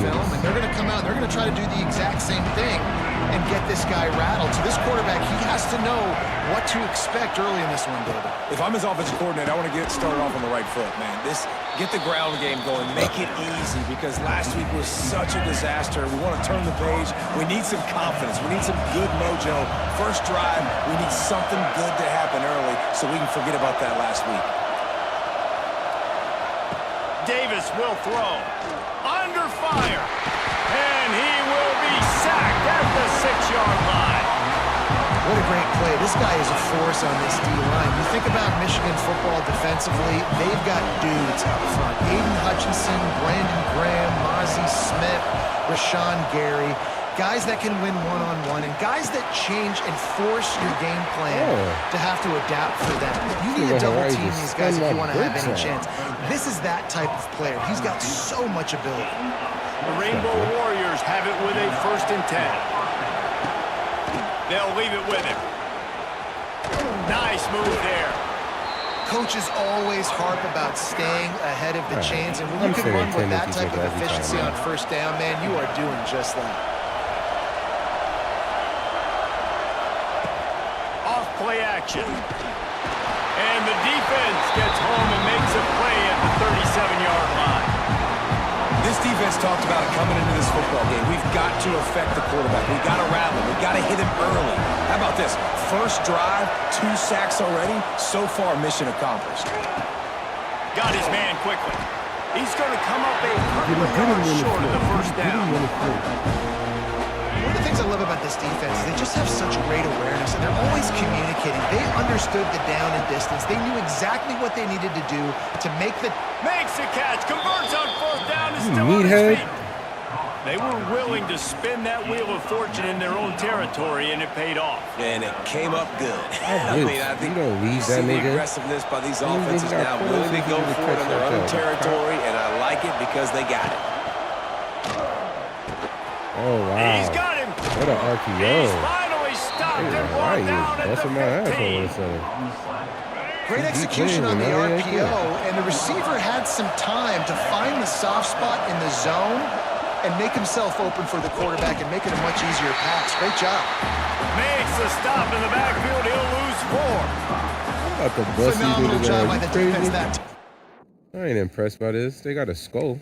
film, and they're going to come out and they're going to try to do the exact same thing and get this guy rattled. So this quarterback, he has to know what to expect early in this one, David. If I'm his offensive coordinator, I want to get started off on the right foot, man. Get the ground game going. Make it easy because last week was such a disaster. We want to turn the page. We need some confidence. We need some good mojo. First drive, we need something good to happen early so we can forget about that last week. Davis will throw. Under fire. And he will be sacked at the 6-yard line. What a great play. This guy is a force on this D-line. You think about Michigan football defensively, they've got dudes up front. Aiden Hutchinson, Brandon Graham, Mozzie Smith, Rashawn Gary. Guys that can win one-on-one and guys that change and force your game plan to have to adapt for them. You need to double team these guys if you want to have any chance. This is that type of player. He's got so much ability. The Rainbow Warriors have it with a 1st and 10. They'll leave it with him. Nice move there. Coaches always harp about staying ahead of the chains, and when you can run with that type of efficiency on 1st down, man, you are doing just that. Off play action. And the defense gets home and makes a play at the 37-yard line. This defense talked about it coming into this football game. We've got to affect the quarterback. We've got to rattle him. We've got to hit him early. How about this? First drive, 2 sacks already. So far, mission accomplished. Got his man quickly. He's going to come up a couple of yards short of the 1st down. One of the things I love about this defense is they just have such great awareness, and they're always communicating. They understood the down and distance. They knew exactly what they needed to do to make the... Makes the catch, converts on 4th down, is still on his feet. They were willing to spin that wheel of fortune in their own territory, and it paid off. And it came up good. I think you don't leave that nigga. The aggressiveness by these offenses now, willing to go for it on their own territory, and I like it because they got it. Oh, wow. He's got him. What an RPO. He's finally stopped and brought down at the 15. Great execution on the RPO, and the receiver had some time to find the soft spot in the zone and make himself open for the quarterback and make it a much easier pass. Great job. Makes the stop in the backfield. He'll lose 4. Phenomenal job by the defense that time. I ain't impressed by this. They got a skull.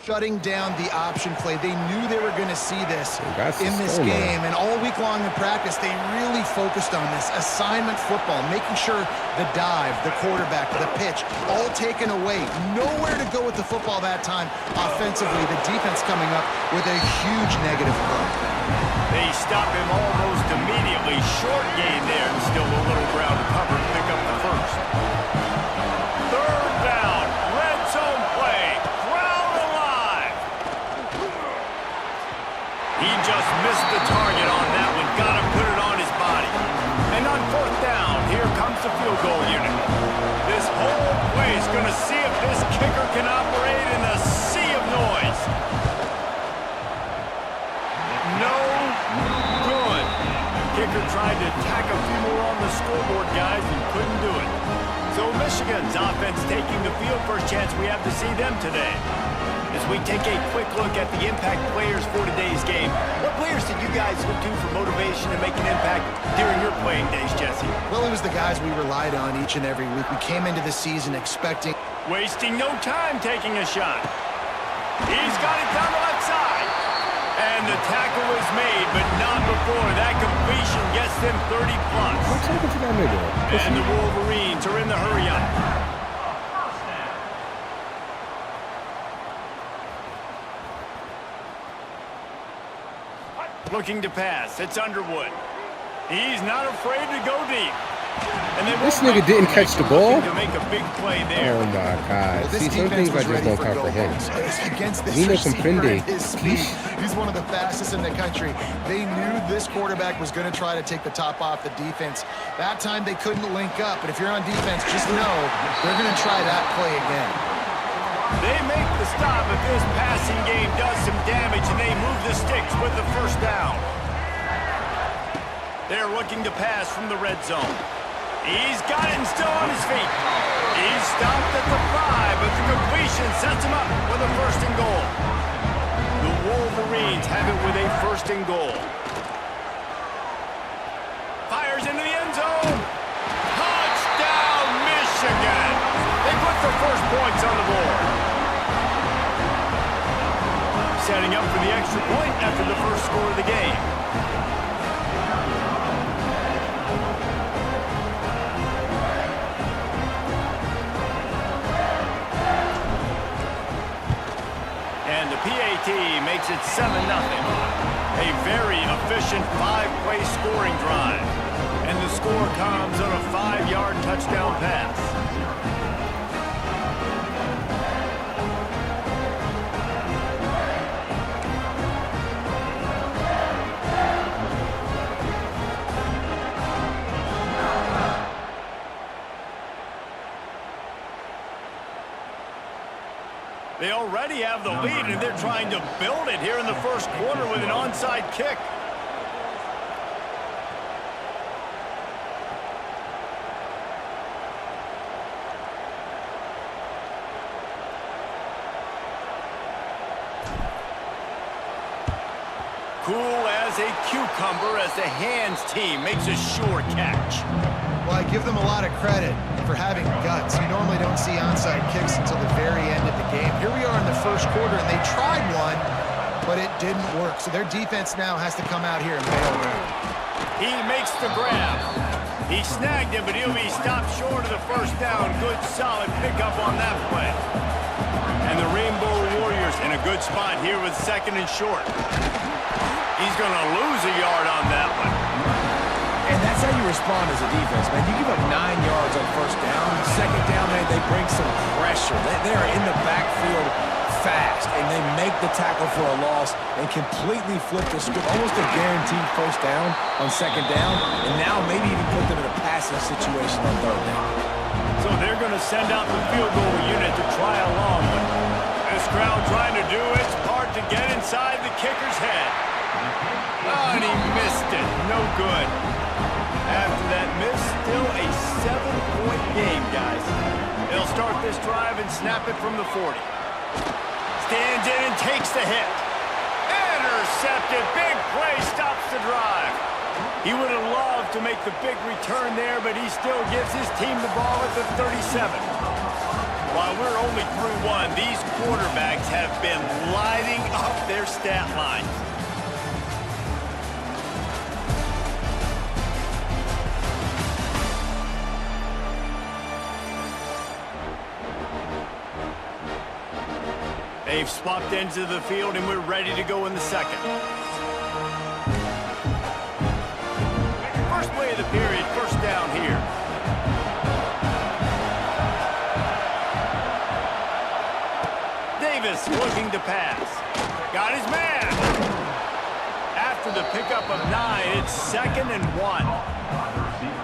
Shutting down the option play. They knew they were going to see this in this game, and all week long in practice, they really focused on this assignment football, making sure the dive, the quarterback, the pitch, all taken away. Nowhere to go with the football that time offensively. The defense coming up with a huge negative play. They stop him almost immediately. Short gain there, and still a little ground to cover to pick up the 1st. 3rd down, red zone play. He just missed the target on that one. Got to put it on his body. And on 4th down, here comes the field goal unit. This whole play is going to see if this kicker can operate in a sea of noise. No good. Kicker tried to tack a few more on the scoreboard, guys, and couldn't do it. So Michigan's offense taking the field. First chance we have to see them today. As we take a quick look at the impact players for today's game, what players did you guys look to for motivation to make an impact during your playing days, Jesse? Well, it was the guys we relied on each and every week. We came into the season expecting... Wasting no time taking a shot. He's got it down the left side. And the tackle is made, but not before that completion gets them 30+. And the Wolverines are in the hurry-up. Looking to pass. It's Underwood. He's not afraid to go deep. And this nigga didn't catch the ball? To make a big play there. Oh my God. See, some things I just don't comprehend. Nino Comprende. He's one of the fastest in the country. They knew this quarterback was going to try to take the top off the defense. That time they couldn't link up, but if you're on defense, just know they're going to try that play again. They make the stop if this passing game does some damage, and they move the sticks with the 1st down. They're looking to pass from the red zone. He's got it and still on his feet. He's stopped at the 5, but the completion sets him up with a 1st and goal. Canes have it with a first and goal. Fires into the end zone. Touchdown, Michigan. They put the first points on the board. Setting up for the extra point after the first score of the game. And the PAT makes it 7-0. A very efficient 5-play scoring drive. And the score comes on a 5-yard touchdown pass. They already have the lead, and they're trying to build it here in the first quarter with an onside kick. Cool as a cucumber as the hands team makes a sure catch. Well, I give them a lot of credit for having guts. You normally don't see onside kicks until the very end of the game. Here we are in the first quarter, and they tried one, but it didn't work. So their defense now has to come out here and bail out. He makes the grab. He snagged it, but he'll be stopped short of the first down. Good, solid pickup on that play. And the Rainbow Warriors in a good spot here with second and short. He's going to lose a yard on that one. And that's how you respond as a defense, man. You give up 9 yards on first down. Second down, man, they bring some pressure. They are in the backfield fast, and they make the tackle for a loss and completely flip the script. Almost a guaranteed first down on second down, and now maybe even put them in a passing situation on third down. So they're going to send out the field goal unit to try a long one. This crowd trying to do its part to get inside the kicker's head. Oh, and he missed it. No good. After that miss, still a 7-point game, guys. They'll start this drive and snap it from the 40. Stands in and takes the hit. Intercepted. Big play stops the drive. He would have loved to make the big return there, but he still gives his team the ball at the 37. While we're only through one, these quarterbacks have been lighting up their stat lines. They've swapped ends of the field, and we're ready to go in the second. First play of the period, first down here. Davis looking to pass. Got his man. After the pickup of 9, it's 2nd and 1.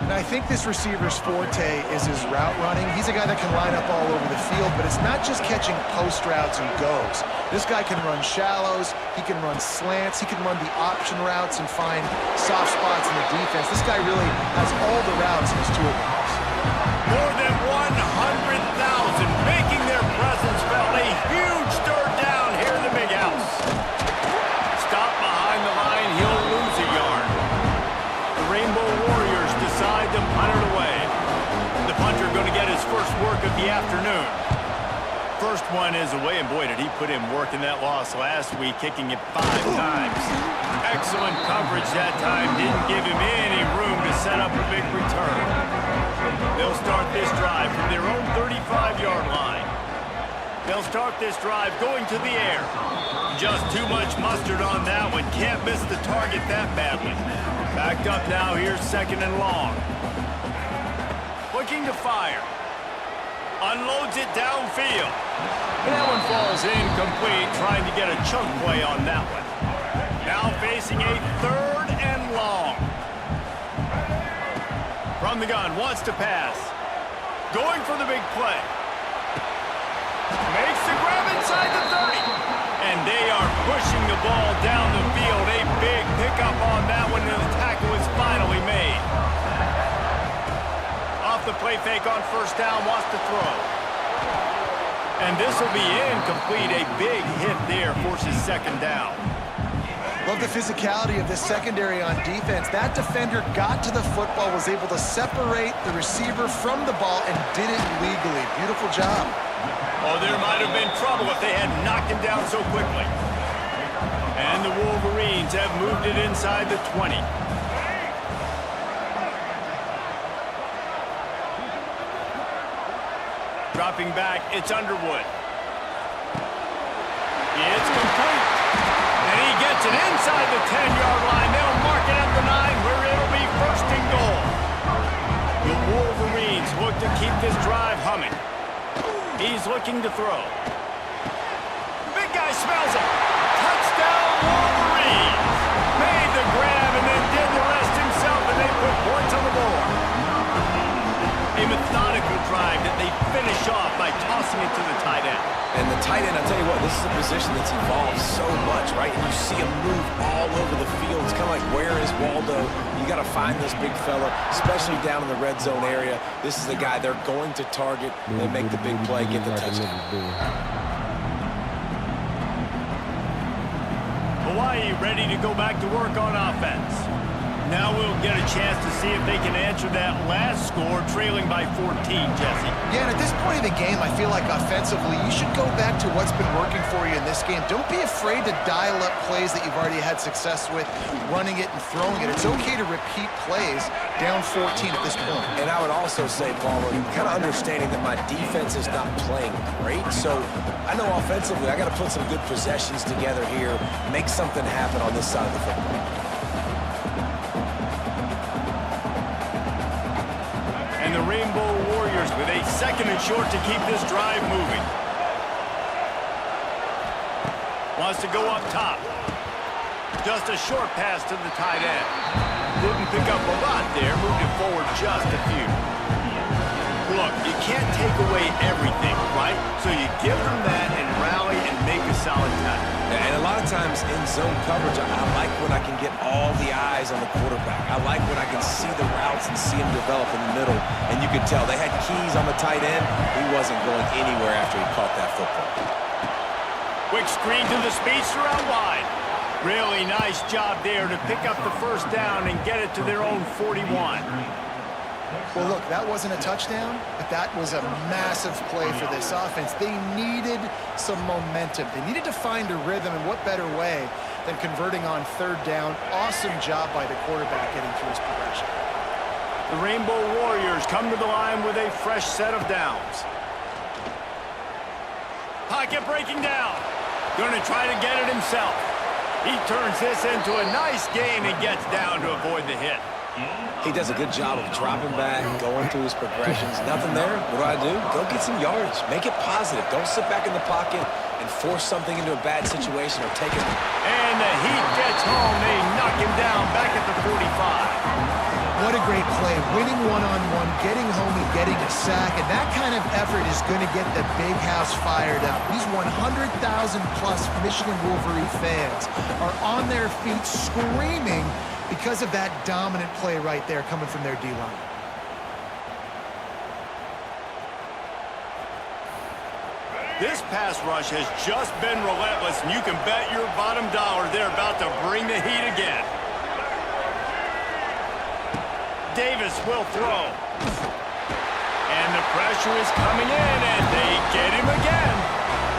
And I think this receiver's forte is his route running. He's a guy that can line up all over the field, but it's not just catching post routes and goes. This guy can run shallows, he can run slants, he can run the option routes and find soft spots in the defense. This guy really has all the routes in his toolbox. More than 100,000 making their presence felt. A huge third down here in the big house. Stop behind the line, he'll lose a yard. The Rainbow Warriors decide to punt it away. The punter going to get his first work of the afternoon. First one is away, and boy, did he put in work in that loss last week, kicking it 5 times. Excellent coverage that time. Didn't give him any room to set up a big return. They'll start this drive from their own 35-yard line. They'll start this drive going to the air. Just too much mustard on that one. Can't miss the target that badly. Backed up now. Here's 2nd and long. Looking to fire. Unloads it downfield. And that one falls incomplete, trying to get a chunk play on that one. Now facing a 3rd and long. From the gun, wants to pass. Going for the big play. Makes the grab inside the 30. And they are pushing the ball down the field. A big pickup on that one, and the tackle is finally made. Off the play fake on first down, wants to throw. And this will be incomplete. A big hit there forces 2nd down. Love the physicality of this secondary on defense. That defender got to the football, was able to separate the receiver from the ball, and did it legally. Beautiful job. Oh, there might have been trouble if they had knocked him down so quickly. And the Wolverines have moved it inside the 20. Dropping back, it's Underwood. It's complete. And he gets it inside the 10-yard line. They'll mark it at the 9, where it'll be first and goal. The Wolverines look to keep this drive humming. He's looking to throw. Big guy smells it. Touchdown, Wolverines. Made the grab and then did the rest himself, and they put points on the board. A methodical drive that they finish off by tossing it to the tight end. And the tight end, I'll tell you what, this is a position that's evolved so much, right? And you see him move all over the field. It's kind of like, where is Waldo? You got to find this big fella, especially down in the red zone area. This is the guy they're going to target and make the big play, get the touchdown. Hawaii ready to go back to work on offense. Now we'll get a chance to see if they can answer that last score, trailing by 14, Jesse. Yeah, and at this point of the game, I feel like offensively, you should go back to what's been working for you in this game. Don't be afraid to dial up plays that you've already had success with, running it and throwing it. It's okay to repeat plays down 14 at this point. And I would also say, Palmer, kind of understanding that my defense is not playing great, so I know offensively I got to put some good possessions together here, make something happen on this side of the football. And the Rainbow Warriors with a second and short to keep this drive moving. Wants to go up top. Just a short pass to the tight end. Didn't pick up a lot there, moved it forward just a few. Look, you can't take away everything, right? So you give them that and rally and make a solid tackle. Yeah, and a lot of times in zone coverage, I like when I can get all the eyes on the quarterback. I like when I can see the routes and see him develop in the middle. And you could tell they had keys on the tight end. He wasn't going anywhere after he caught that football. Quick screen to the speedster out wide. Really nice job there to pick up the first down and get it to their own 41. Well, look, that wasn't a touchdown, but that was a massive play for this offense. They needed some momentum. They needed to find a rhythm, and what better way than converting on third down. Awesome job by the quarterback getting through his progression. The Rainbow Warriors come to the line with a fresh set of downs. Pocket breaking down. Going to try to get it himself. He turns this into a nice gain and gets down to avoid the hit. He does a good job of dropping back, going through his progressions. Nothing there. What do? Go get some yardage. Make it positive. Don't sit back in the pocket and force something into a bad situation or take it. And the Heat gets home. They knock him down back at the 45. What a great play. Winning one-on-one, getting home and getting a sack. And that kind of effort is going to get the big house fired up. These 100,000-plus Michigan Wolverine fans are on their feet screaming because of that dominant play right there coming from their D-line. This pass rush has just been relentless, and you can bet your bottom dollar they're about to bring the heat again. Davis will throw. And the pressure is coming in, and they get him again.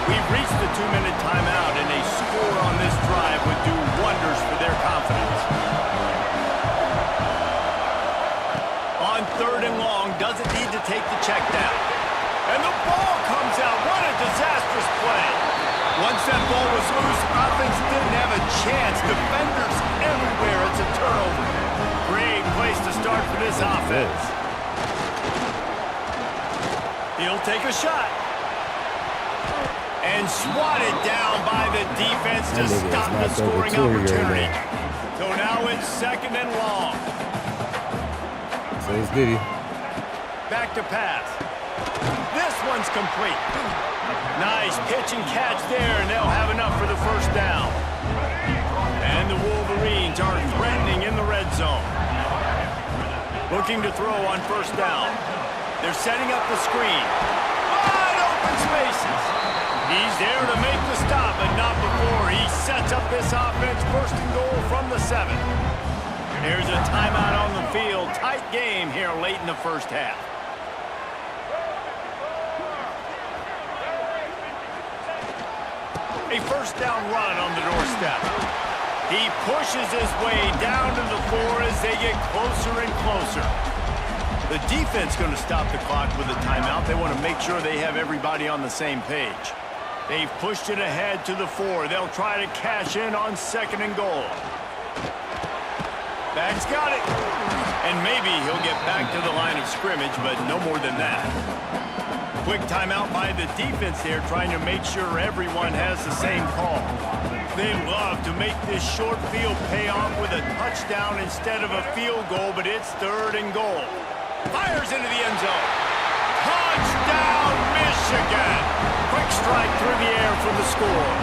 We've reached the 2-minute timeout, and a score on this drive would do wonders for their confidence. On third and long, doesn't need to take the check down. And the ball comes out. What a disastrous play. Once that ball was loose, offense didn't have a chance. Defenders everywhere. It's a turnover. Great place to start for this offense. He'll take a shot. And swatted down by the defense to stop the scoring opportunity. So now it's second and long. So it's Diddy. Back to pass. This one's complete. Nice pitch and catch there, and they'll have enough for the first down. And the Wolverines are threatening in the red zone. Looking to throw on first down. They're setting up the screen. Wide open spaces. He's there to make the stop, but not before. He sets up this offense first and goal the 7. Here's a timeout on the field. Tight game here late in the first half. A first down run on the doorstep. He pushes his way down to the 4 as they get closer and closer. The defense going to stop the clock with a timeout. They want to make sure they have everybody on the same page. They've pushed it ahead to the 4. They'll try to cash in on 2nd and goal. Bag's got it. And maybe he'll get back to the line of scrimmage, but no more than that. Quick timeout by the defense there, trying to make sure everyone has the same call. They love to make this short field pay off with a touchdown instead of a field goal, but it's 3rd and goal. Fires into the end zone. Touchdown, Michigan! Quick strike through the air for the score.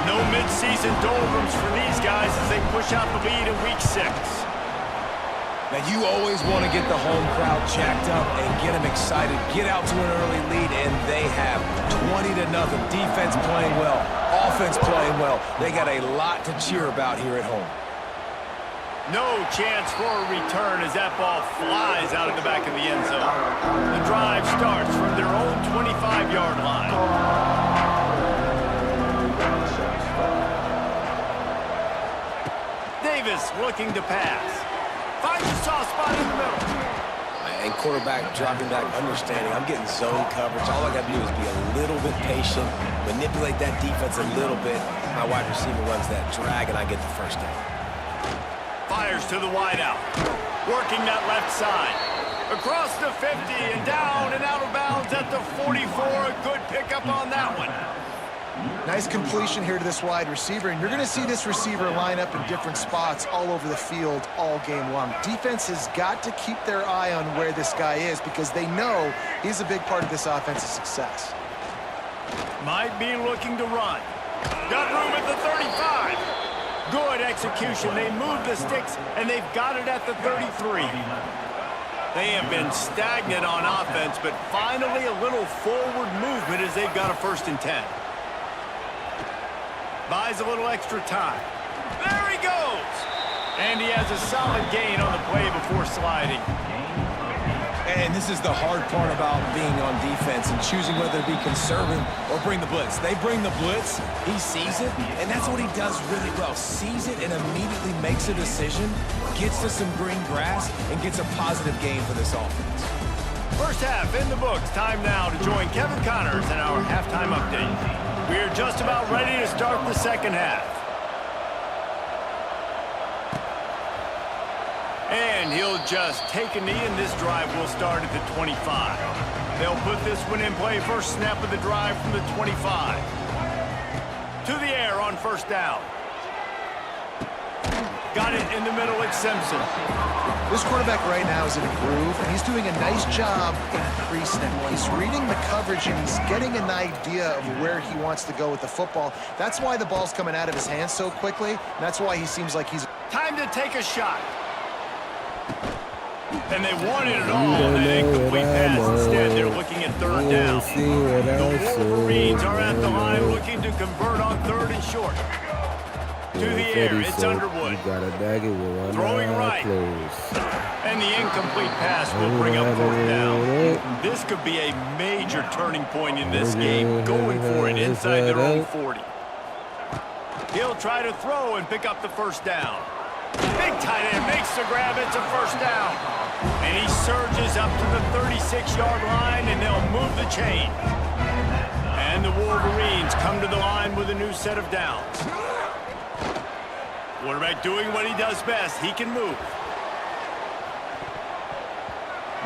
No midseason doldrums for these guys as they push out the lead in week 6. Now, you always want to get the home crowd jacked up and get them excited. Get out to an early lead, and they have 20-0. Defense playing well, offense playing well. They got a lot to cheer about here at home. No chance for a return as that ball flies out of the back of the end zone. The drive starts from their own 25-yard line. Davis looking to pass. Finds a soft spot in the middle. And quarterback dropping back, understanding I'm getting zone coverage. All I got to do is be a little bit patient, manipulate that defense a little bit. My wide receiver runs that drag, and I get the first down. Fires to the wideout. Working that left side. Across the 50 and down and out of bounds at the 44. A good pickup on that one. Nice completion here to this wide receiver, and you're going to see this receiver line up in different spots all over the field all game long. Defense has got to keep their eye on where this guy is because they know he's a big part of this offense's success. Might be looking to run. Got room at the 35. Good execution. They move the sticks, and they've got it at the 33. They have been stagnant on offense, but finally a little forward movement as they've got a 1st and 10. Buys a little extra time. There he goes! And he has a solid gain on the play before sliding. And this is the hard part about being on defense and choosing whether to be conservative or bring the blitz. They bring the blitz, he sees it, and that's what he does really well. Sees it and immediately makes a decision, gets to some green grass, and gets a positive gain for this offense. First half in the books. Time now to join Kevin Connors in our halftime update. We're just about ready to start the second half. And he'll just take a knee, and this drive will start at the 25. They'll put this one in play. First snap of the drive from the 25. To the air on first down. Got it in the middle. It's Simpson. This quarterback right now is in a groove, and he's doing a nice job in pre-snap. He's reading the coverage, and he's getting an idea of where he wants to go with the football. That's why the ball's coming out of his hands so quickly, and that's why he seems like he's... Time to take a shot. And they wanted it all on that incomplete pass. Instead, they're looking at 3rd down. The Wolverines are at the line looking to convert on 3rd and short. To the air, it's Underwood. Throwing right. And the incomplete pass will bring up 4th down. This could be a major turning point in this game, going for it inside their own 40. He'll try to throw and pick up the first down. Big tight end makes the grab. It's a 1st down. And he surges up to the 36-yard line, and they'll move the chain. And the Wolverines come to the line with a new set of downs. Quarterback doing what he does best. He can move.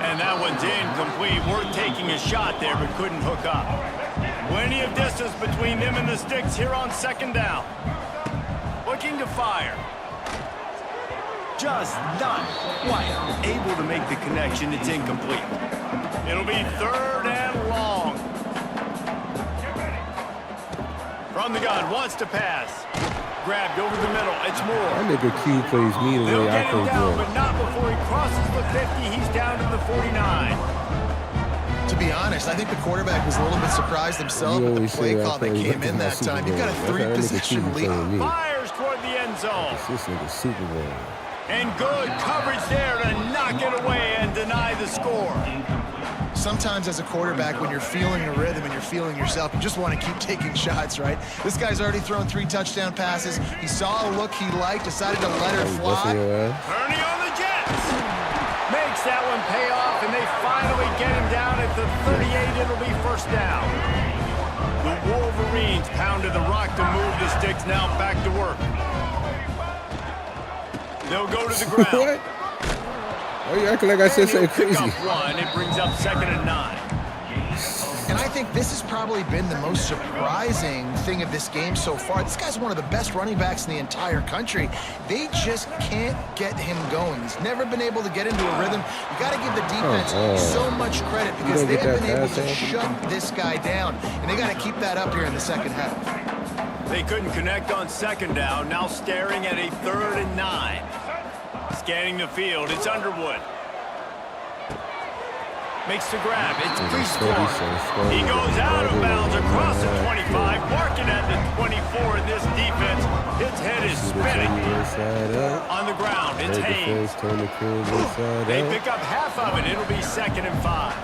And that one's incomplete. Worth taking a shot there, but couldn't hook up. Plenty of distance between them and the sticks here on 2nd down. Looking to fire. Just not quite able to make the connection. It's incomplete. It'll be 3rd and long. From the gun, wants to pass. Grabbed over the middle. It's Moore. That nigga Q plays me the way I play down, ball. but not before he crosses the 50. He's down to the 49. To be honest, I think the quarterback was a little bit surprised himself with the play call that came in that time. You've got a 3-position lead. Fires toward the end end zone. This nigga Super Bowl. And good coverage there to knock it away and deny the score. Sometimes as a quarterback, when you're feeling a rhythm and you're feeling yourself, you just want to keep taking shots, right? This guy's already thrown 3 touchdown passes. He saw a look he liked, decided to let her fly. Turning on the Jets. Makes that one pay off, and they finally get him down at the 38. It'll be first down. The Wolverines pounded the rock to move the sticks. Now back to work. They'll go to the ground. What? Why are you acting like I said something crazy? One, it brings up 2nd and 9. And I think this has probably been the most surprising thing of this game so far. This guy's one of the best running backs in the entire country. They just can't get him going. He's never been able to get into a rhythm. You got to give the defense so much credit because they've been able to shut this guy down. And they got to keep that up here in the second half. They couldn't connect on 2nd down. Now staring at a 3rd and 9. Scanning the field, it's Underwood. Makes the grab, it's Prieskorn. He goes out of bounds across the 25, marking at the 24 in this defense. His head is spinning. On the ground, it's Haynes. They pick up half of it. It'll be 2nd and 5.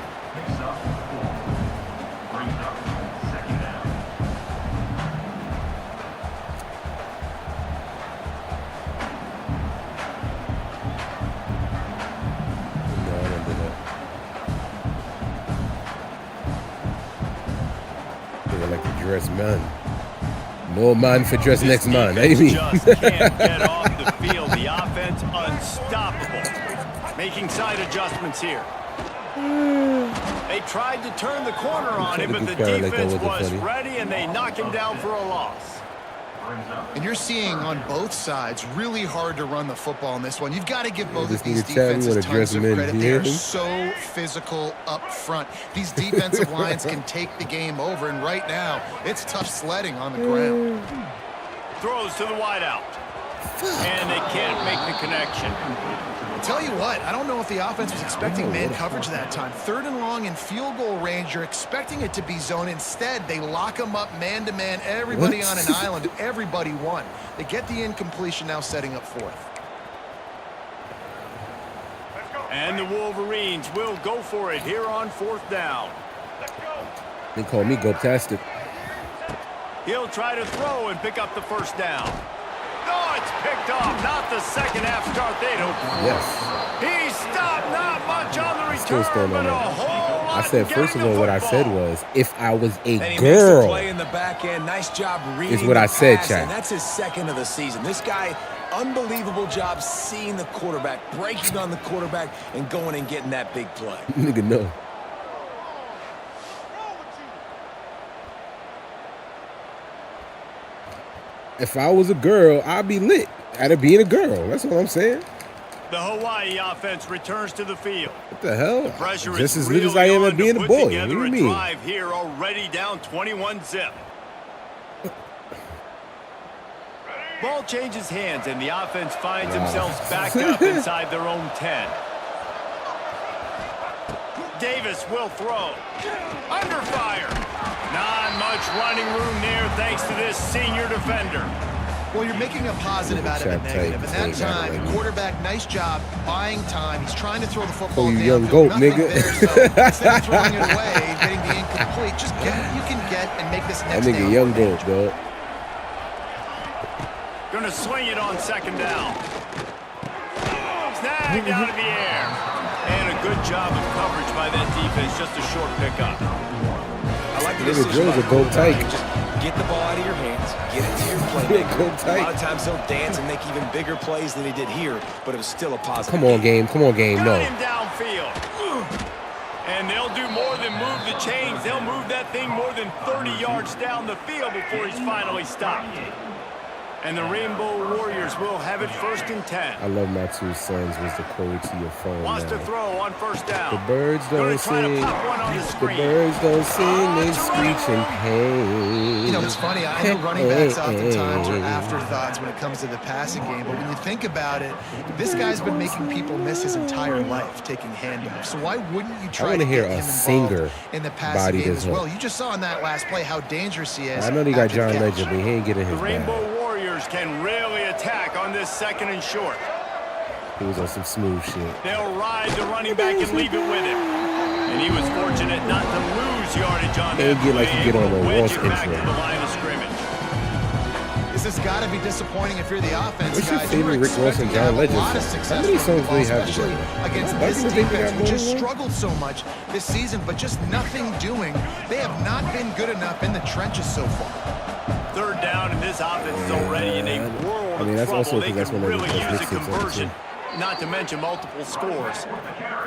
Dress man. No man for dress next man. I mean. Just can't get off the field. The offense unstoppable. Making side adjustments here. They tried to turn the corner on him, but the defense was ready, and they knock him down for a loss. And you're seeing on both sides really hard to run the football in this one. You've got to give both of these defenses tons of credit. They are so physical up front. These defensive lines can take the game over, and right now it's tough sledding on the ground. Throws to the wideout. And they can't make the connection. Tell you what, I don't know if the offense was expecting man coverage that time. 3rd and long in field goal range, you're expecting it to be zone. Instead, they lock them up man-to-man, everybody on an island, and everybody won. They get the incompletion, now setting up 4th. And the Wolverines will go for it here on 4th down. They call me go-tastic. He'll try to throw and pick up the 1st down. Oh, it's picked off. Not the second half start they don't. Yes. He stopped. Not much on the return, but a whole lot. I said, first of all, what I said was, if I was a and he girl, makes the play in the back end. Nice job reading is what I said, pass, Chad. And that's his 2nd of the season. This guy, unbelievable job seeing the quarterback, breaking on the quarterback, and going and getting that big play. Nigga, no. If I was a girl, I'd be lit out of being a girl. That's what I'm saying. The Hawaii offense returns to the field. What the hell? Pressure Just is as lit as I am at being a boy. What do you mean? Drive here already down 21-zip. Ball changes hands, and the offense finds themselves backed up inside their own 10. Davis will throw. Under fire. Not much running room there thanks to this senior defender. Well, you're making a positive out of a negative. And that time, the quarterback, nice job buying time. He's trying to throw the football down. Young goat, nigga. There, so instead of throwing it away, getting the incomplete, just get what you can get and make this next down. That nigga young goat, dog. Gonna swing it on 2nd down. Snagged out of the air. And a good job of coverage by that defense. Just a short pickup. I like the decision. Go tight. Just get the ball out of your hands. Get it to your playmaker. A lot of times he'll dance and make even bigger plays than he did here, but it was still a positive. Come on, game. Come on, game. No. Got him downfield. And they'll do more than move the chains. They'll move that thing more than 30 yards down the field before he's finally stopped. And the Rainbow Warriors will have it 1st and 10. I love my 2 sons was the quote to your phone. Wants to throw on 1st down. The birds don't sing. The birds don't sing. They screech in pain. You know, it's funny. I know running backs oftentimes are afterthoughts when it comes to the passing game. But when you think about it, this guy's been making people miss his entire life taking handoffs. So why wouldn't you try to get him involved in the passing game as well? You just saw in that last play how dangerous he is. I know they got John Legend, but he ain't getting his Rainbow Warriors Warriors can really attack on this 2nd and short. He was on some smooth shit. They'll ride the running back and leave it with him. And he was fortunate not to lose yardage on that Get like you get on the wedge Ross it back to intro. the line of scrimmage. This has got to be disappointing if you're the offense, What's your guys. favorite Rick Ross and John Legend A lot of song? success How many with songs do they have especially together? against Back this in the day, they defense, got which more has than one? struggled so much this season, but just nothing doing. They have not been good enough in the trenches so far. 3rd down, and this offense is already in a world I mean, of that's also trouble. They because that's could one of the really best use a mixtapes I've ever conversion, seen. not to mention multiple scores.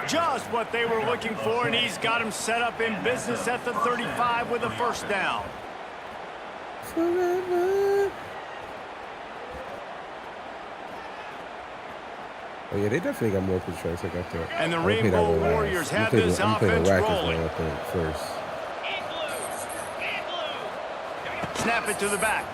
Just what they were looking for, and he's got him set up in business at the 35 with a 1st down. Forever. Oh yeah, they definitely got more control. So I got that. And the I'm gonna play that Rainbow one last. Warriors I'm have gonna play this the- I'm gonna play offense the Rackets rolling. one, I think, first. Snap it to the back.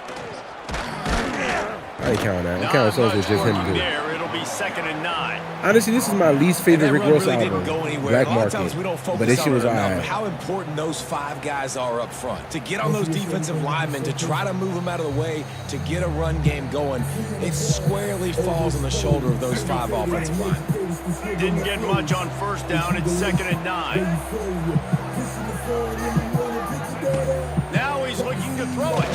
I ain't counting that. I'm Not counting songs much with just him working doing it. there. It'll be 2nd and 9. Honestly, this is my least favorite And that Rick run Ross really album, didn't go anywhere. Black A lot of Market. times we don't focus But this on shit was it enough, alright. how important those 5 guys are up front. To get on those defensive linemen, to try to move them out of the way, to get a run game going, it squarely falls on the shoulder of those 5 offensive linemen. Didn't get much on 1st down. It's 2nd and 9. Now he's looking to throw it.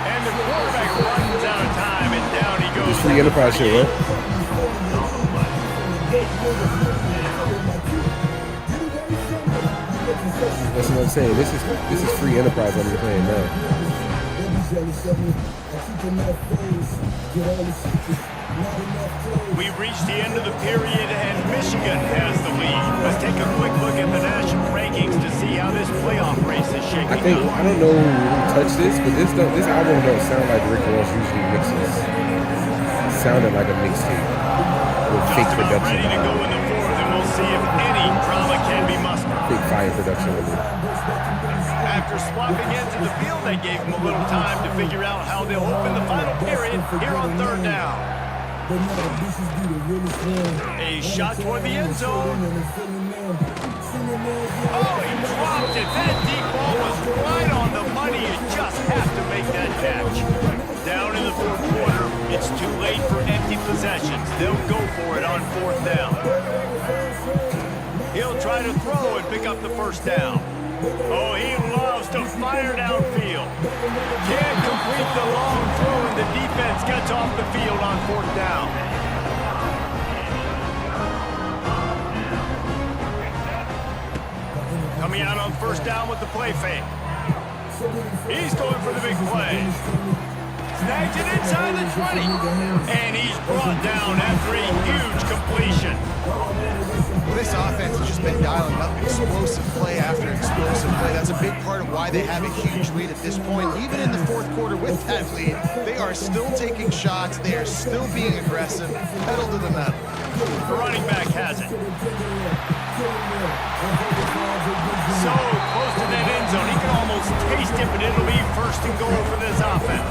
And the quarterback runs out of time, and down he goes. It's free enterprise shit, right? That's what I'm saying. This is free enterprise I'm playing now. We've reached the end of the period, and Michigan has the lead. Let's take a quick look at the national rankings to see how this playoff race is shaking I think up. I don't know who touched this, but this album don't sound like Rick Ross usually mixes. It sounded like a mixtape with fake Just about production. ready to go in the 4th, and we'll see if any drama can be mustered. Fake fire production with it. After swapping into the field, they gave him a little time to figure out how they'll open the final period here on 3rd down. A shot toward the end zone. Oh, he dropped it. That deep ball was right on the money. You just have to make that catch. Down in the 4th quarter, it's too late for empty possessions. They'll go for it on 4th down. He'll try to throw and pick up the 1st down. Oh, he loves to fire downfield. Can't complete the long throw, and the defense gets off the field on 4th down. Coming out on 1st down with the play fake. He's going for the big play. Snags it inside the 20. And he's brought down after a huge completion. Well, this offense has just been dialing up explosive play after explosive play. That's a big part of why they have a huge lead at this point. Even in the 4th quarter with that lead, they are still taking shots. They are still being aggressive. Pedal to the metal. The running back has it. So close to that end zone. He can almost taste it, but it'll be 1st and goal for this offense.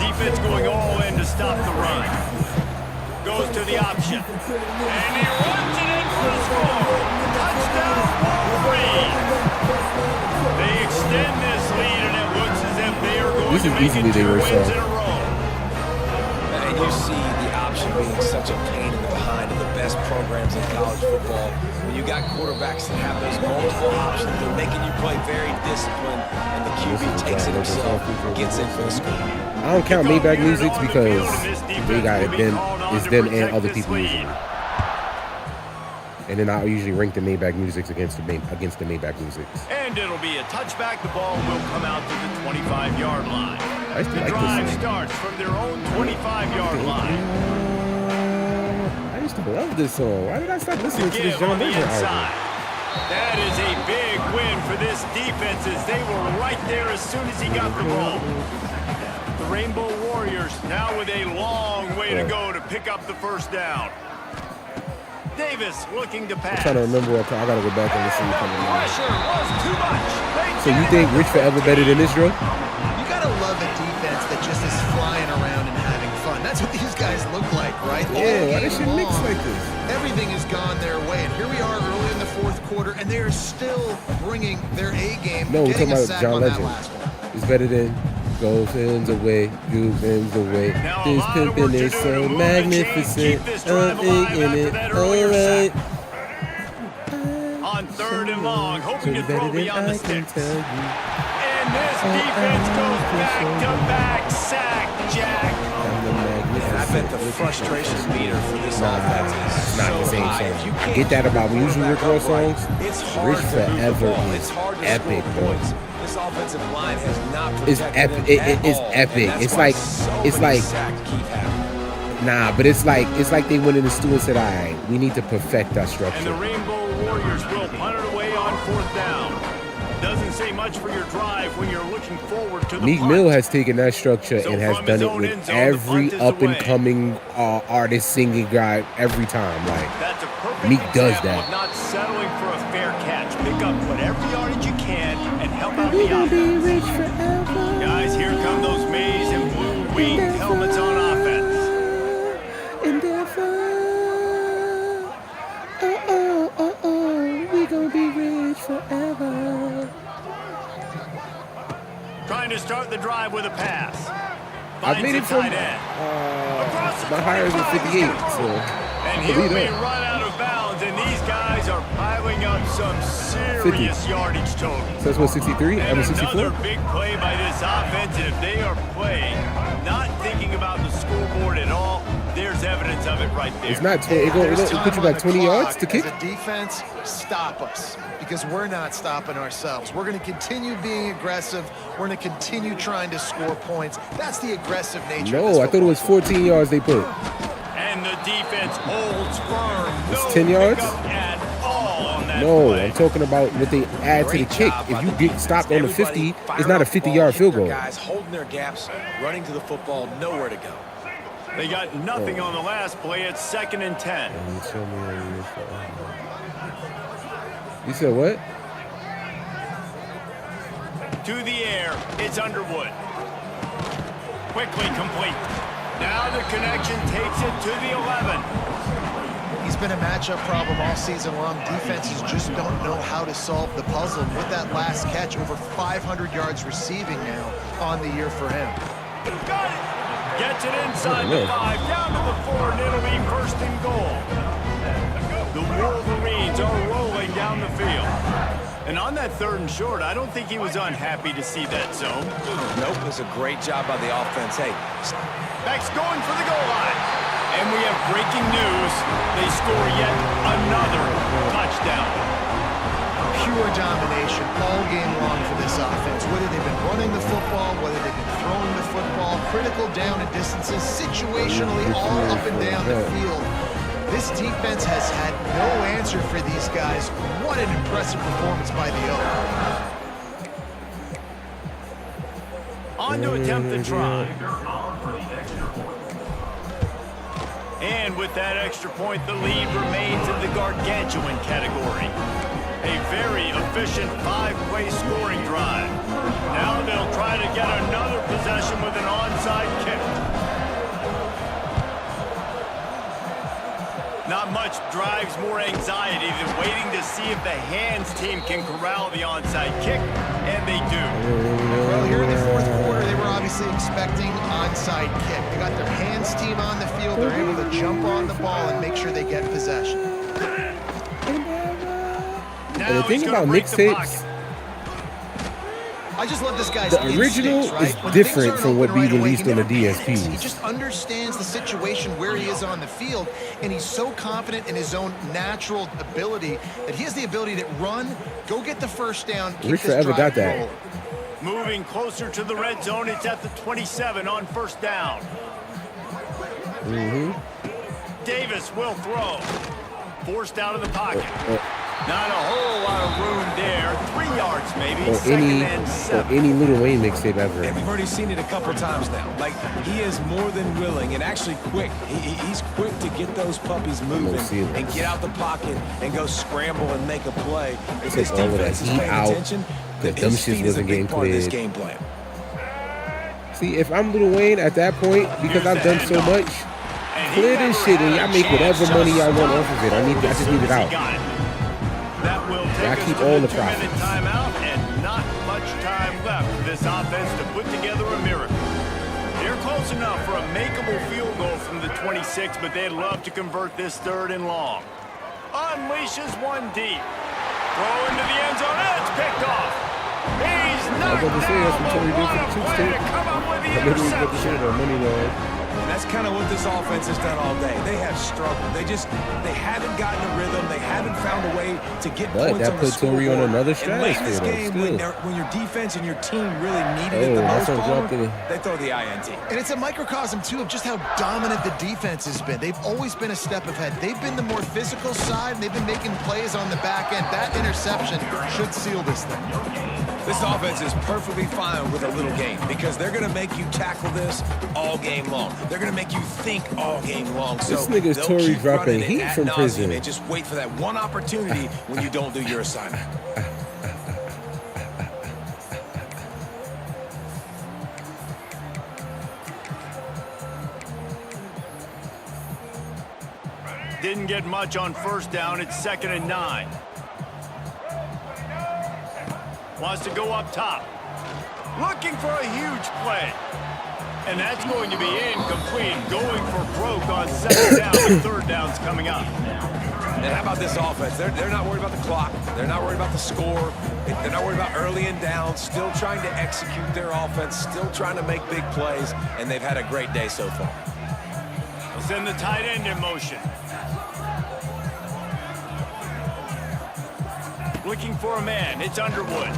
Defense going all in to stop the run. Goes to the option. And he runs it in for the score. Touchdown, Wolverine. They extend this lead, and it looks as if they are going to make it 2 wins in a row. And you see the option being such a pain in the behind of the best programs in college football. When you got quarterbacks that have those multiple options, they're making you play very disciplined, and the QB takes it himself, gets in for the score. I don't count Maybach Music because they got it them, it's them and other people using it. And then I usually rank the Maybach Musics against the Maybach Musics. And it'll be a touchback. The ball will come out to the 25-yard line. I used to The like drive this song. starts from their own 25-yard line. I used to love this song. Why did I stop listening to this Give John on the Legend album? inside. That is a big win for this defense as they were right there as soon as he got the ball. The Rainbow Warriors now with a long way to go to pick up the 1st down. Davis looking to pass. I'm trying to remember what I gotta go back and listen to something. Pressure was too much. So you think Rich Forever better than this, Drew? You gotta love a defense that just is flying around and having fun. That's what these guys look like, right? All Yeah, why game this shit mix long, like this? Everything has gone their way, and here we are early in the 4th quarter, and they are still bringing their A game. No, we're getting talking a about sack John on that Legend. last one. It's better than Go fans away, you fans away. Now, This a lot of work pimpin' to is do to so move the chains, magnificent. keep this drive alive Thinking after it, that earlier alright. On 3rd and long, hoping to Better throw than beyond the I can sticks. tell you. And this defense goes back-to-back sack, Jack. I'm the magnificent. I bet the frustration meter for this offense is Not the so same high. If you song. can't Get that keep about the when you usually quarterback record upright, songs. it's hard Rich to move the Forever ball. is It's hard to epic, score bro. points. This offensive line has not It's protected epic. them It at is all, epic. and that's It's why like so many sacks keep happening. Nah, but it's like they went in the stew and said, all right, we need to perfect our And the structure. Rainbow Warriors will punt it away on 4th down. Doesn't say much for your drive when you're looking forward to the Meek punt. Mill has taken that structure So and has from done his it own end with zone, the every punt is up and away. coming artist singing guy every time. Like That's a perfect Meek does example that. of not settling for a fair catch. Pick up whatever yardage you can and help out the we gonna be offense. rich forever. Guys, here come those maize and blue winged helmets on offense. We gonna be rich forever. Trying to start the drive with a pass. I Finds made the it from tight end. Across the my hires was 25, 58, he's so And I he'll believe be that. run out of bounds, and these guys are piling up some serious yardage totals. So that's what 63? I And mean 64? another big play by this offense, and if they are playing, not thinking about the scoreboard at all, there's evidence of it right there. It's not 20. It There's put you time on back the 20 yards clock. to kick. As a defense, stop us because we're not stopping ourselves. We're going to continue being aggressive. We're going to continue trying to score points. That's the aggressive nature of this No, I thought it was football 14 yards they put. And the defense holds firm. It's No 10 yards? pickup at all on that No, play. I'm talking about what they add to the Great kick. job If by you the get defense. stopped on the Everybody 50, it's firing not a off the ball, 50-yard hit field their goal. Guys holding their gaps, running to the football, nowhere to go. They got nothing on the last play. It's 2nd and 10. You said what? To the air, it's Underwood. Quickly complete. Now the connection takes it to the 11. He's been a matchup problem all season long. Defenses just don't know how to solve the puzzle. And with that last catch, over 500 yards receiving now on the year for him. Got it. Gets it inside the 5, down to the 4, and it'll be 1st and goal. The Wolverines are rolling down the field. And on that 3rd and short, I don't think he was unhappy to see that zone. Nope, it was a great job by the offense. Hey, Back's going for the goal line. And we have breaking news. They score yet another touchdown. Pure domination all game long for this offense. Whether they've been running the football, whether they've been throwing the football, critical down and distances, situationally all up and down the field. This defense has had no answer for these guys. What an impressive performance by the O. On to attempt the try. And with that extra point, the lead remains in the gargantuan category. A very efficient 5-play scoring drive. Now they'll try to get another possession with an onside kick. Not much drives more anxiety than waiting to see if the hands team can corral the onside kick, and they do. Well, here in the 4th quarter, they were obviously expecting onside kick. They got their hands team on the field. They're able to jump on the ball and make sure they get possession. Now The thing he's gonna about break the mixtapes, pocket. I just love this guy's The original instincts, right? is When different things aren't from what open we right away, released he on the never panics. DSPs. He just understands the situation where he is on the field, and he's so confident in his own natural ability that he has the ability to run, go get the first down, keep Rich this Forever drive got that. rolling. Moving closer to the red zone, it's at the 27 on 1st down. Davis will throw. Forced out of the pocket. Not a whole lot of room there. 3 yards maybe. Or 2nd and or 7. any Lil Wayne mixtape ever. and we've already seen it a couple times now. Like, he is more than willing and actually quick. He's quick to get those puppies moving see it. and get out the pocket and go scramble and make a play. If Take this all of that defense is heat paying out. attention, The then dumb his shit feet is a wasn't big getting part of this cleared. game plan. See, if I'm Lil Wayne at that point, because I've done so much, And he clear this never shit and had a y'all make whatever chance money to y'all want stop off of it. I just need it as he out. got it. That will take Y'all us keep to all the the 2-minute profits. timeout, and not much time left for this offense to put together a miracle. Close enough for a makeable field goal from the 26, but they'd love to convert this 3rd and long. Unleashes one deep. Throw into the end zone. It's picked off. He's knocked down, but what a play to come up with the interception. And that's kind of what this offense has done all day. They have struggled. They haven't gotten a rhythm. They haven't found a way to get points on the scoreboard. But that put Torrey on another and late in this game, when your defense and your team really needed it the most, they throw the INT. And it's a microcosm, too, of just how dominant the defense has been. They've always been a step ahead. They've been the more physical side, and they've been making plays on the back end. That interception should seal this thing. This offense is perfectly fine with a little game because they're going to make you tackle this all game long. They're going to make you think all game long. So this nigga's Torrey dropping heat from prison. And just wait for that one opportunity when you don't do your assignment. Didn't get much on 1st down. It's 2nd and 9. Wants to go up top. Looking for a huge play. And that's going to be incomplete. Going for broke on 2nd down. The 3rd down's coming up. And how about this offense? They're not worried about the clock. They're not worried about the score. They're not worried about early and down. Still trying to execute their offense. Still trying to make big plays. And they've had a great day so far. We'll send the tight end in motion. Looking for a man. It's Underwood.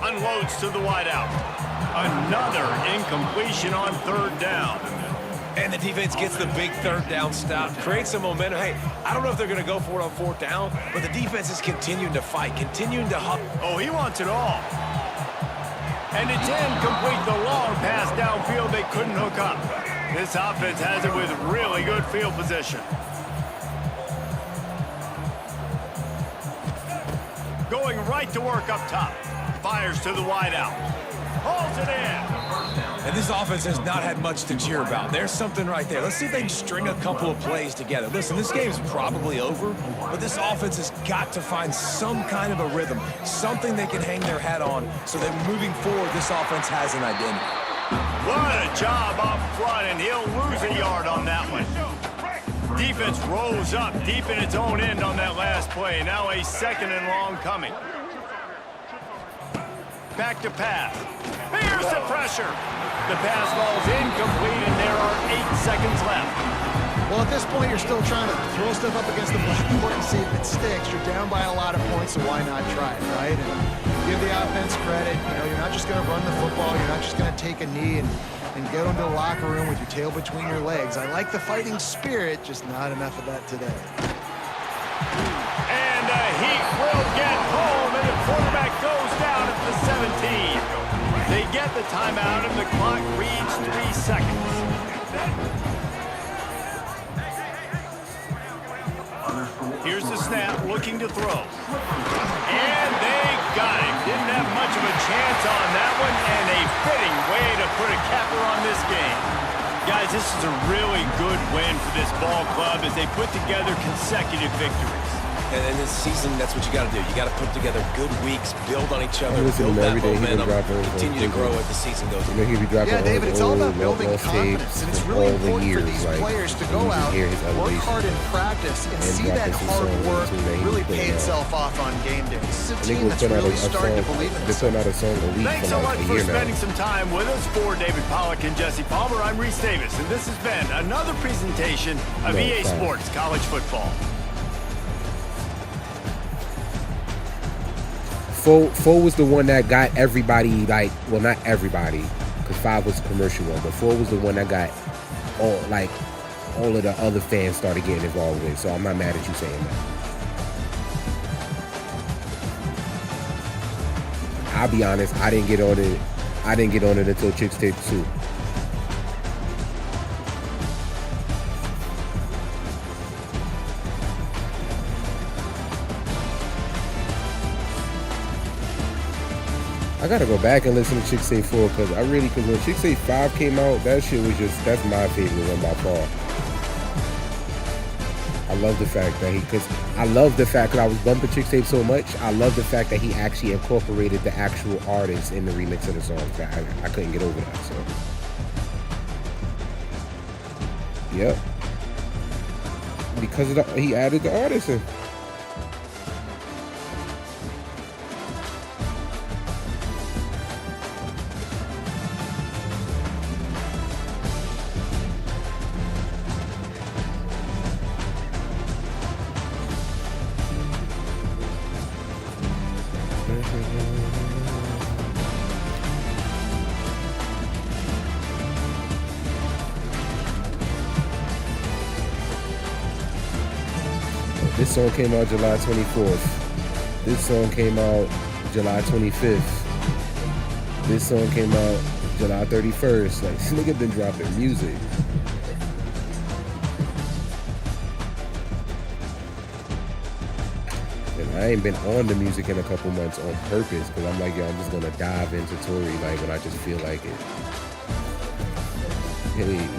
Unloads to the wideout. Another incompletion on 3rd down. And the defense gets the big 3rd down stop. Creates some momentum. Hey, I don't know if they're going to go for it on 4th down, but the defense is continuing to fight, continuing to hustle. Oh, he wants it all. And it's incomplete. The long pass downfield they couldn't hook up. This offense has it with really good field position. Going right to work up top. Fires to the wideout. Hauls it in. And this offense has not had much to cheer about. There's something right there. Let's see if they can string a couple of plays together. Listen, this game's probably over, but this offense has got to find some kind of a rhythm, something they can hang their hat on so that moving forward, this offense has an identity. What a job up front, and he'll lose a yard on that one. Defense rolls up deep in its own end on that last play. Now a 2nd and long coming. Back to pass. Here's the pressure. The pass falls incomplete, and there are 8 seconds left. Well, at this point, you're still trying to throw stuff up against the blackboard and see if it sticks. You're down by a lot of points, so why not try it, right? And give the offense credit. You know, you're not just going to run the football. You're not just going to take a knee and get into the locker room with your tail between your legs. I like the fighting spirit, just not enough of that today. And he will get home, and the quarterback goes down at the 17. They get the timeout, and the clock reads 3 seconds. Here's the snap, looking to throw. And they got him. Didn't have much of a chance on that one, and a fitting way to put a capper on this game. Guys, this is a really good win for this ball club as they put together consecutive victories. And this season, that's what you got to do. You got to put together good weeks, build on each other, build that every day. momentum, continue to grow as the season goes on. Yeah, David, it's all about building confidence, and it's really important for these players to go out, work hard in practice, and see that hard work really pay itself off on game day. This is a team that's really starting to believe in itself. Thanks so much for spending some time with us. For David Pollack and Jesse Palmer, I'm Reese Davis, and this has been another presentation of EA Sports College Football. Four was the one that got everybody, like, well, not everybody, because 5 was a commercial one, but 4 was the one that got all of the other fans started getting involved with. So I'm not mad at you saying that. I'll be honest, I didn't get on it until Chicks Tape 2. I gotta go back and listen to Chicks Say 4 because when Chicks Say 5 came out, that shit was that's my favorite one by far. I love the fact that because I was bumping Chicks Tape so much, I love the fact that he actually incorporated the actual artist in the remix of the song. I couldn't get over that, so. Yep. Because of he added the artist in. This song came out July 24th. This song came out July 25th. This song came out July 31st. Like, this nigga been dropping music. And I ain't been on the music in a couple months on purpose, because I'm like, yo, I'm just gonna dive into Tory like when I just feel like it. Hey.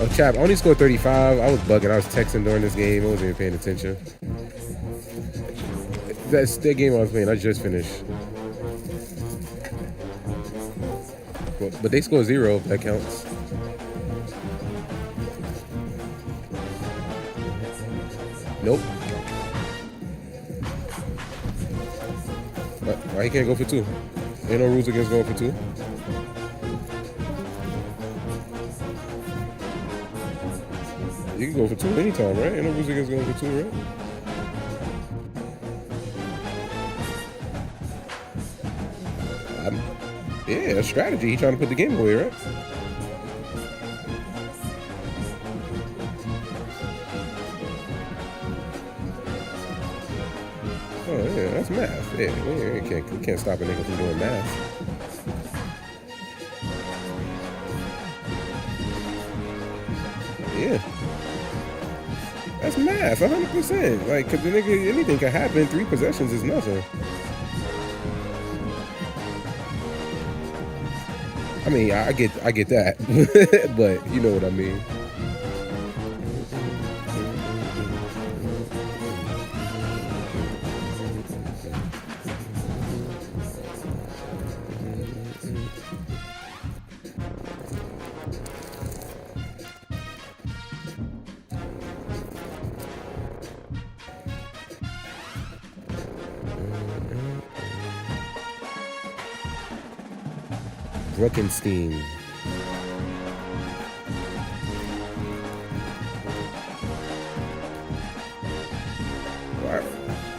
Oh, Chap, I only scored 35. I was bugging. I was texting during this game. I wasn't even paying attention. That's the game I was playing. I just finished. But they scored 0. That counts. Nope. Why he can't go for 2? Ain't no rules against going for 2. You can go for 2 anytime, right? Ain't no rules against going for 2, right? Yeah, a strategy. He trying to put the game away, right? Oh yeah, that's math. Yeah, we can't stop a nigga from doing math. Yeah. That's math, 100%. Like, cause the nigga, anything can happen. 3 possessions is nothing. I mean, I get that, but you know what I mean. Bruckenstein.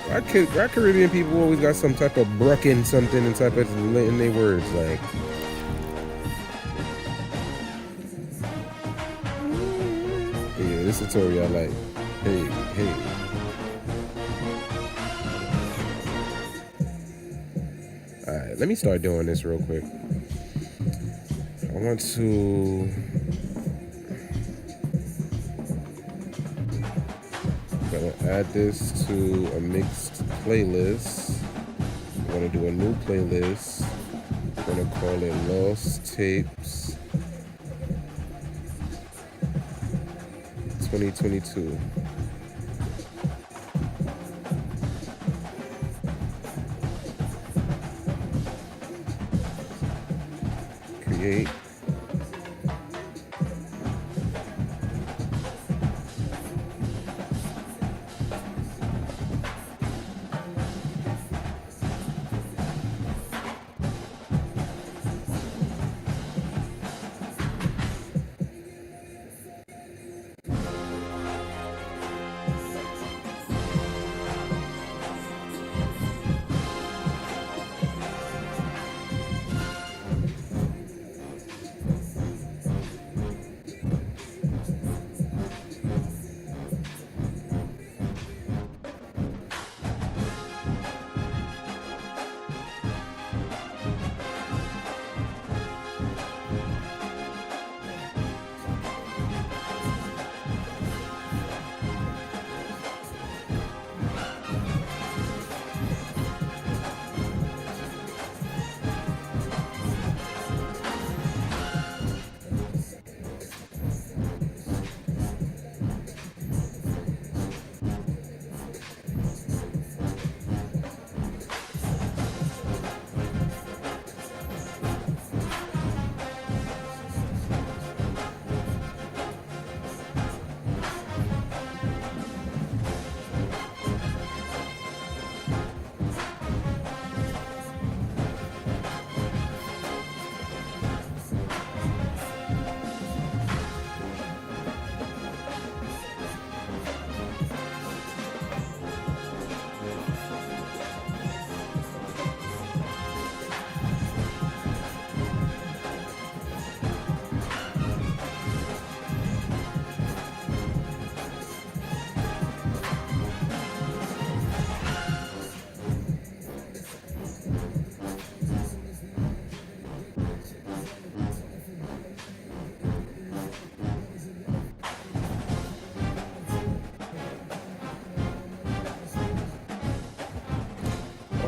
Why Caribbean people always got some type of Brucken something and type of in their words, like. Yeah, this tutorial I like. Hey. Alright, let me start doing this real quick. I want to add this to a mixed playlist. I'm gonna do a new playlist. I'm gonna call it Lost Tapes 2022. Create.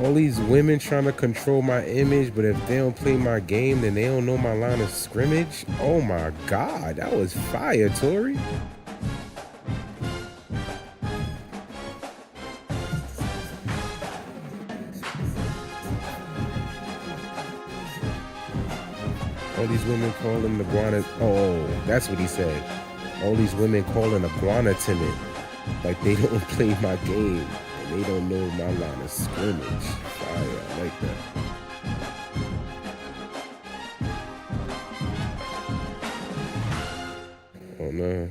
All these women trying to control my image, but if they don't play my game, then they don't know my line of scrimmage. Oh my God, that was fire, Tori. All these women calling iguana. Oh, that's what he said. All these women calling iguana timid, like they don't play my game and they don't know my line of scrimmage. Fire, I like that. Oh no.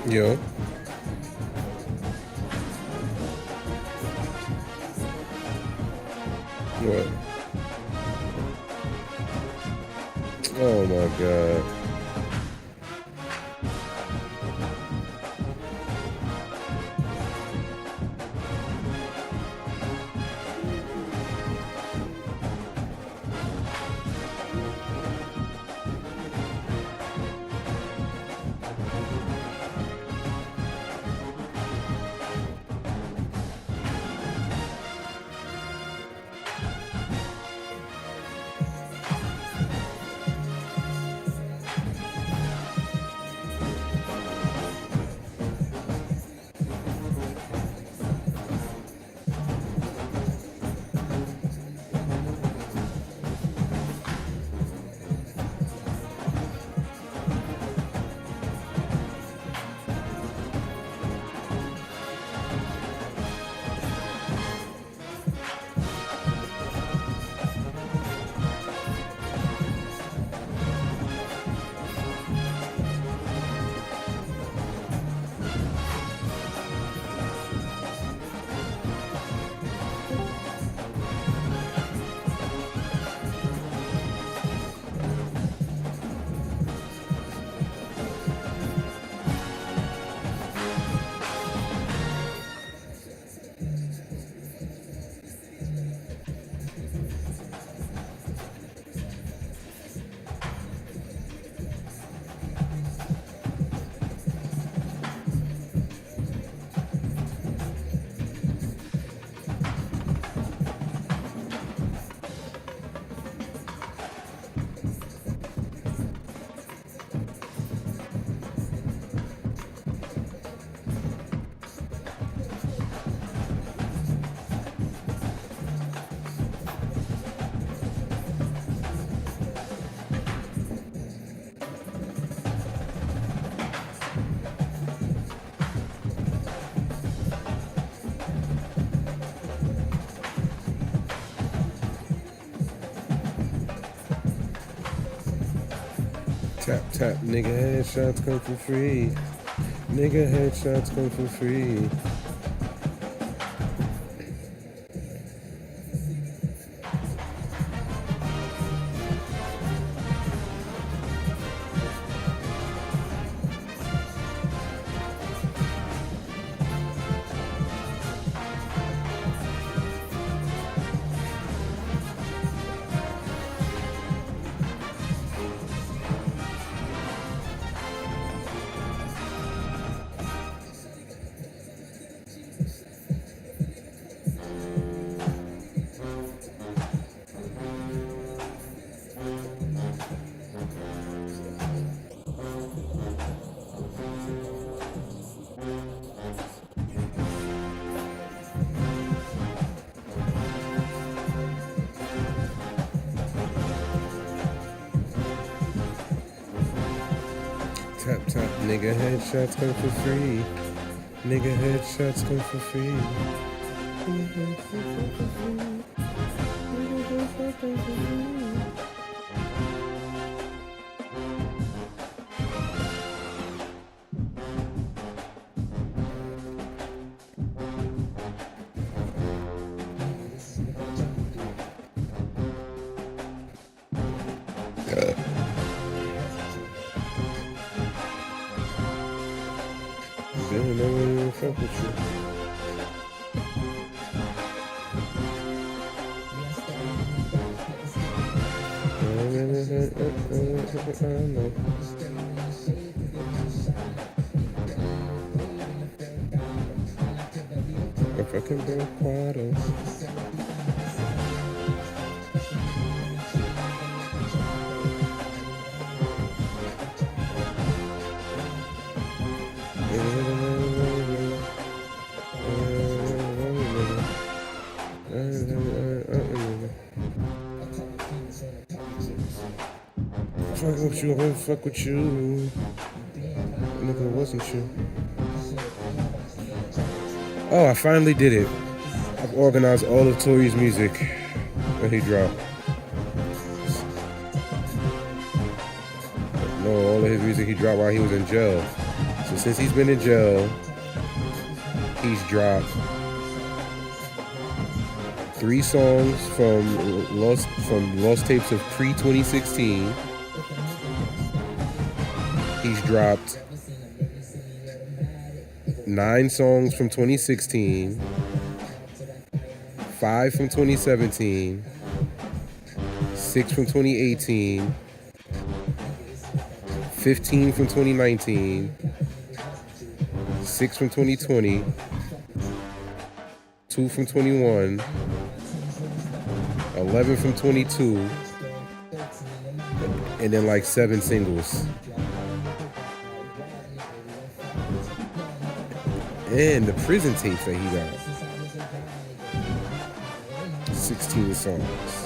Yo. What? Oh my God. Tap, tap, nigga, headshots come for free. Nigga, headshots come for free. Tap, tap, nigga, headshots come for free. Nigga, headshots come for free. Didn't know fuck with you. If I can bring quattro. Fuck with you, I won't fuck with you. Look, it wasn't you. Oh, I finally did it. I've organized all of Tory's music that he dropped. No, all of his music he dropped while he was in jail. So since he's been in jail, he's dropped 3 songs from lost tapes of pre-2016. He's dropped 9 songs from 2016, 5 from 2017, 6 from 2018, 15 from 2019, 6 from 2020, 2 from 21, 11 from 22, and then like 7 singles. And the prison tapes that he got. 16 songs.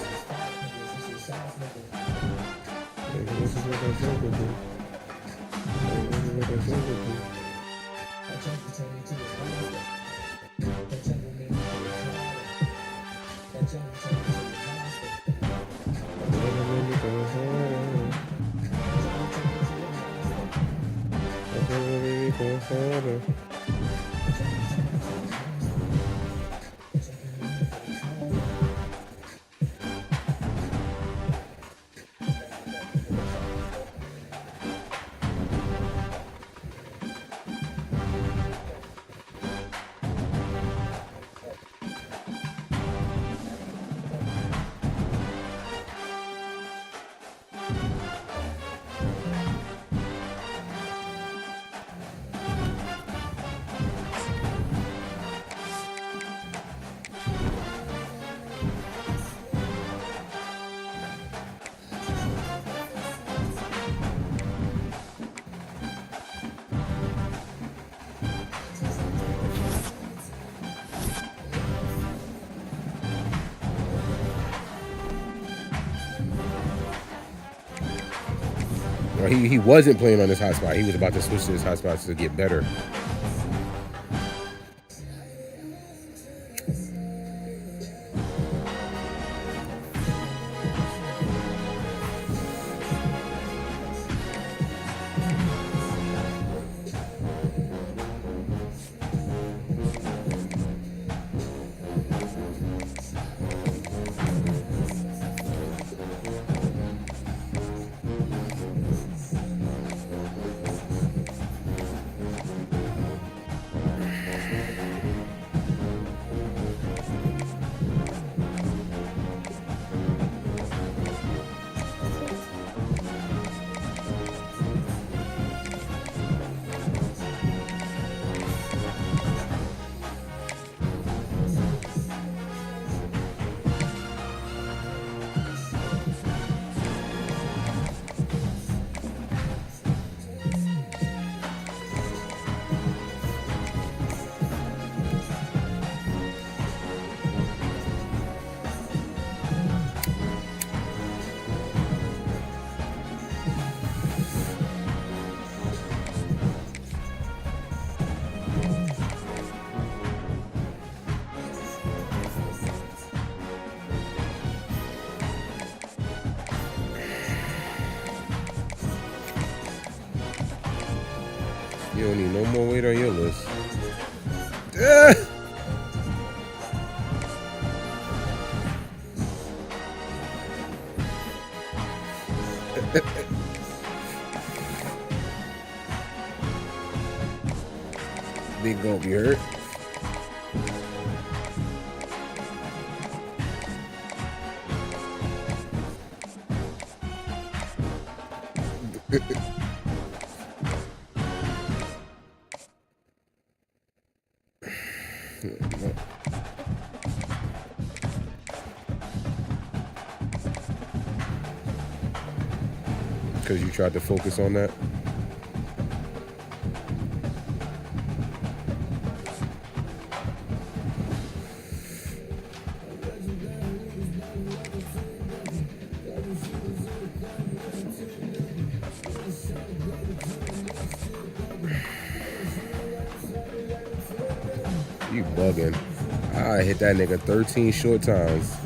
He wasn't playing on this hotspot. He was about to switch to this hotspot to get better. You don't need no more weight on your list. Big gonna be hurt. Because you tried to focus on that? You bugging. I hit that nigga 13 short times.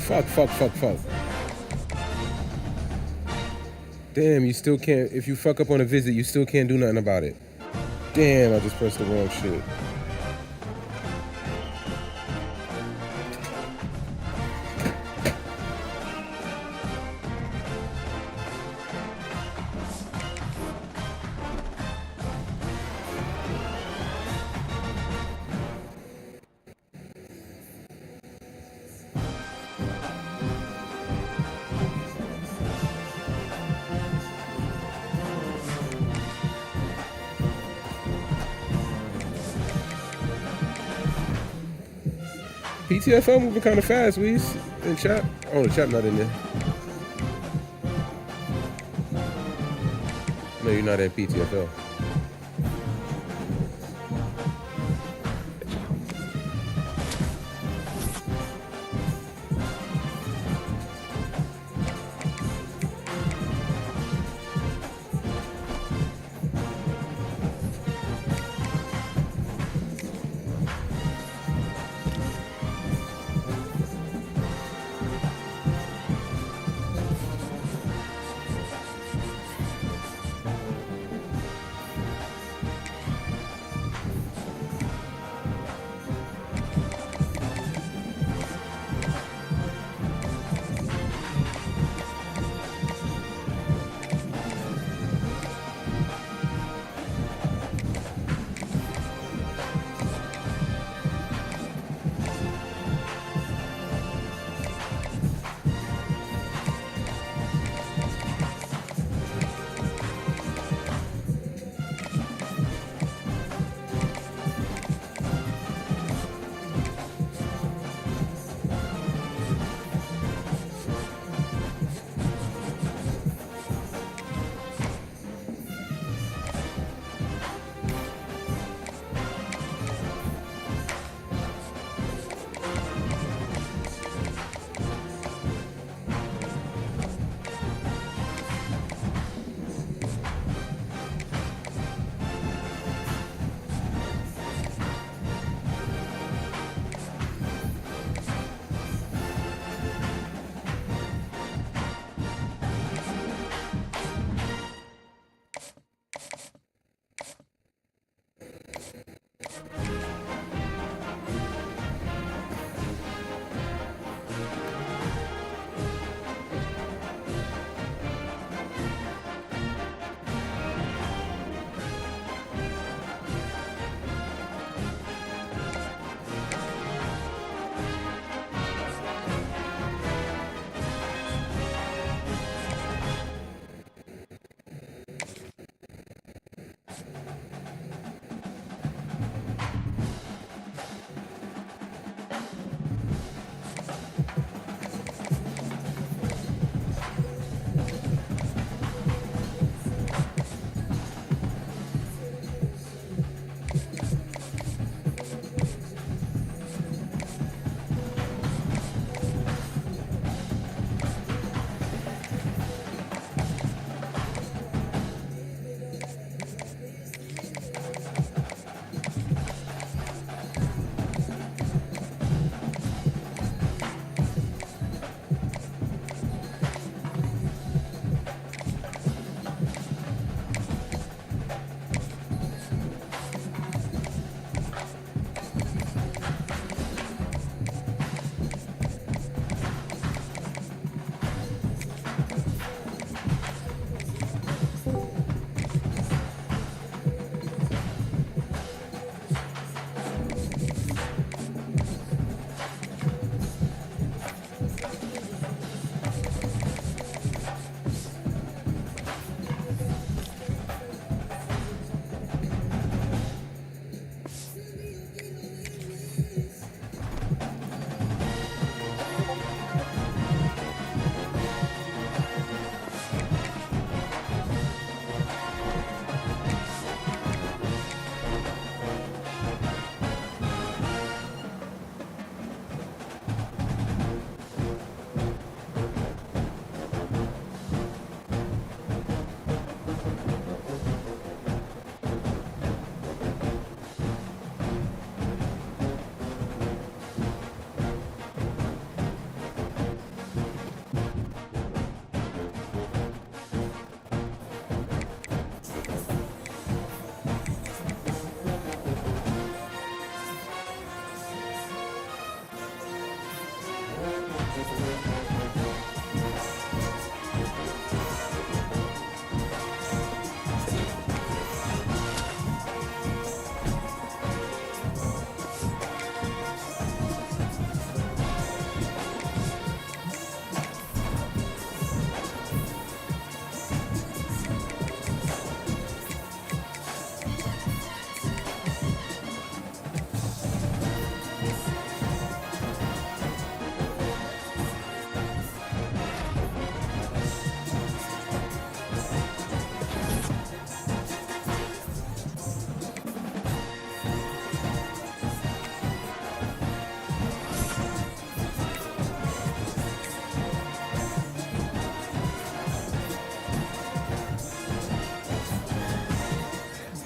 Fuck. Damn, you still can't. If you fuck up on a visit, you still can't do nothing about it. Damn, I just pressed the wrong shit. PTFL moving kind of fast, Weez. In chat. Oh, the chat not in there. No, you're not at PTFL.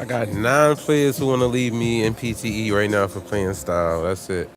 I got 9 players who want to leave me in PTE right now for playing style. That's it.